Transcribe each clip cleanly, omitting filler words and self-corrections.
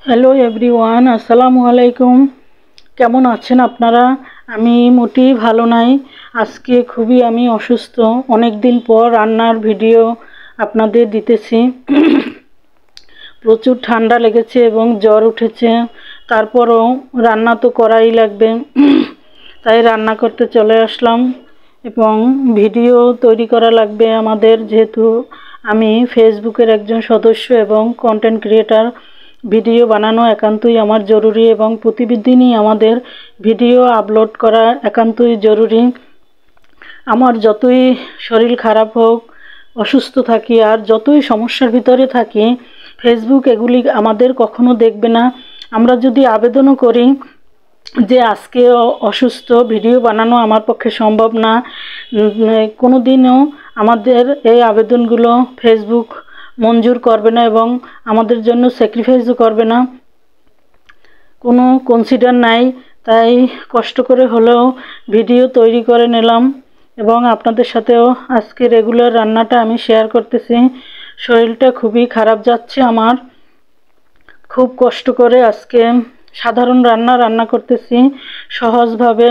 Hello everyone, আসসালামু আলাইকুম। কেমন আছেন আপনারা? আমি মোটেই ভালো নাই। আজকে খুবই আমি অসুস্থ। অনেক দিন পর রান্নার ভিডিও আপনাদের দিতেছি। প্রচুর ঠান্ডা লেগেছে এবং জ্বর উঠেছে। তারপরও রান্না তো করাই লাগবে, তাই রান্না করতে চলে আসলাম এবং ভিডিও তৈরি করা লাগবে আমাদের, যেহেতু আমি ফেসবুকের একজন সদস্য এবং কন্টেন্ট ক্রিয়েটার। ভিডিও বানানো একান্তই আমার জরুরি এবং প্রতিদিনই আমাদের ভিডিও আপলোড করা একান্তই জরুরি। আমার যতই শরীর খারাপ হোক, অসুস্থ থাকি আর যতই সমস্যার ভিতরে থাকি, ফেসবুক এগুলি আমাদের কখনো দেখবে না। আমরা যদি আবেদনও করি যে আজকে অসুস্থ, ভিডিও বানানো আমার পক্ষে সম্ভব না, কোনো দিনও আমাদের এই আবেদনগুলো ফেসবুক মঞ্জুর করবে না এবং আমাদের জন্য স্যাক্রিফাইসও করবে না, কোনো কনসিডার নাই। তাই কষ্ট করে হলেও ভিডিও তৈরি করে নিলাম এবং আপনাদের সাথেও আজকে রেগুলার রান্নাটা আমি শেয়ার করতেছি। শরীরটা খুবই খারাপ যাচ্ছে আমার, খুব কষ্ট করে আজকে সাধারণ রান্না করতেছি, সহজভাবে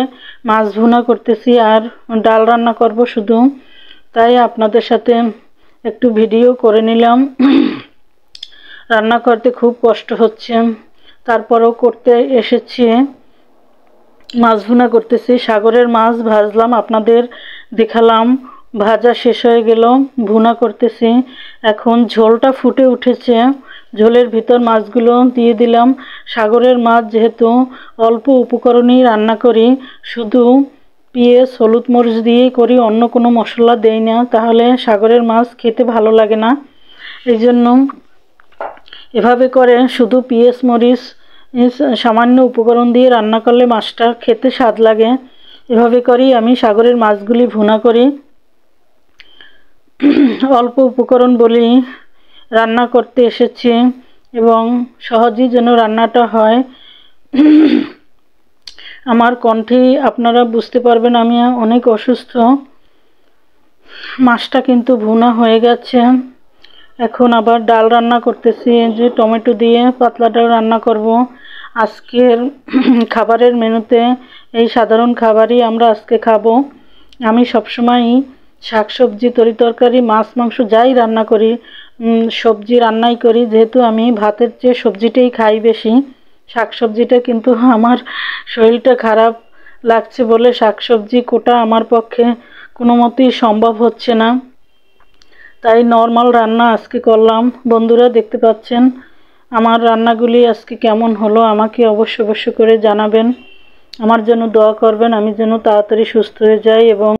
মাছ ভুনা করতেছি আর ডাল রান্না করব শুধু। তাই আপনাদের সাথে একটু ভিডিও করে নিলাম। রান্না করতে খুব কষ্ট হচ্ছে, তারপরেও করতে এসেছি। মাছ ভুনা করতেছি, সাগরের মাছ ভাজলাম, আপনাদের দেখালাম। ভাজা শেষ হয়ে গেল, ভুনা করতেছি। এখন ঝোলটা ফুটে উঠেছে, ঝোলের ভিতর মাছগুলো দিয়ে দিলাম। সাগরের মাছ যেহেতু অল্প উপকরণেই রান্না করি, শুধু পেঁয়াজ হলুদ মরিচ দিয়েই করি, অন্য কোনো মশলা দেই না, তাহলে সাগরের মাছ খেতে ভালো লাগে না। এই জন্য এভাবে করে শুধু পেঁয়াজ মরিচ সামান্য উপকরণ দিয়ে রান্না করলে মাছটা খেতে স্বাদ লাগে। এভাবে করেই আমি সাগরের মাছগুলি ভুনা করি। অল্প উপকরণ বলি রান্না করতে এসেছি এবং সহজেই যেন রান্নাটা হয়। আমার কণ্ঠে আপনারা বুঝতে পারবেন আমি অনেক অসুস্থ। মাছটা কিন্তু ভুনা হয়ে গেছে। এখন আবার ডাল রান্না করতেছি, যে টমেটো দিয়ে পাতলা ডাল রান্না করব। আজকের খাবারের মেনুতে এই সাধারণ খাবারই আমরা আজকে খাবো। আমি সবসময়ই শাকসবজি তরিতরকারি মাছ মাংস যাই রান্না করি, সবজি রান্নাই করি, যেহেতু আমি ভাতের চেয়ে সবজিটাই খাই বেশি। শাকসবজিটা কিন্তু আমার শরীরটা খারাপ লাগছে বলে শাকসবজি কোটা আমার পক্ষে কোনো মতেই সম্ভব হচ্ছে না, তাই নর্মাল রান্না আজকে করলাম। বন্ধুরা দেখতে পাচ্ছেন আমার রান্নাগুলি আজকে কেমন হলো, আমাকে অবশ্য করে জানাবেন। আমার জন্য দোয়া করবেন, আমি যেন তাড়াতাড়ি সুস্থ হয়ে যাই এবং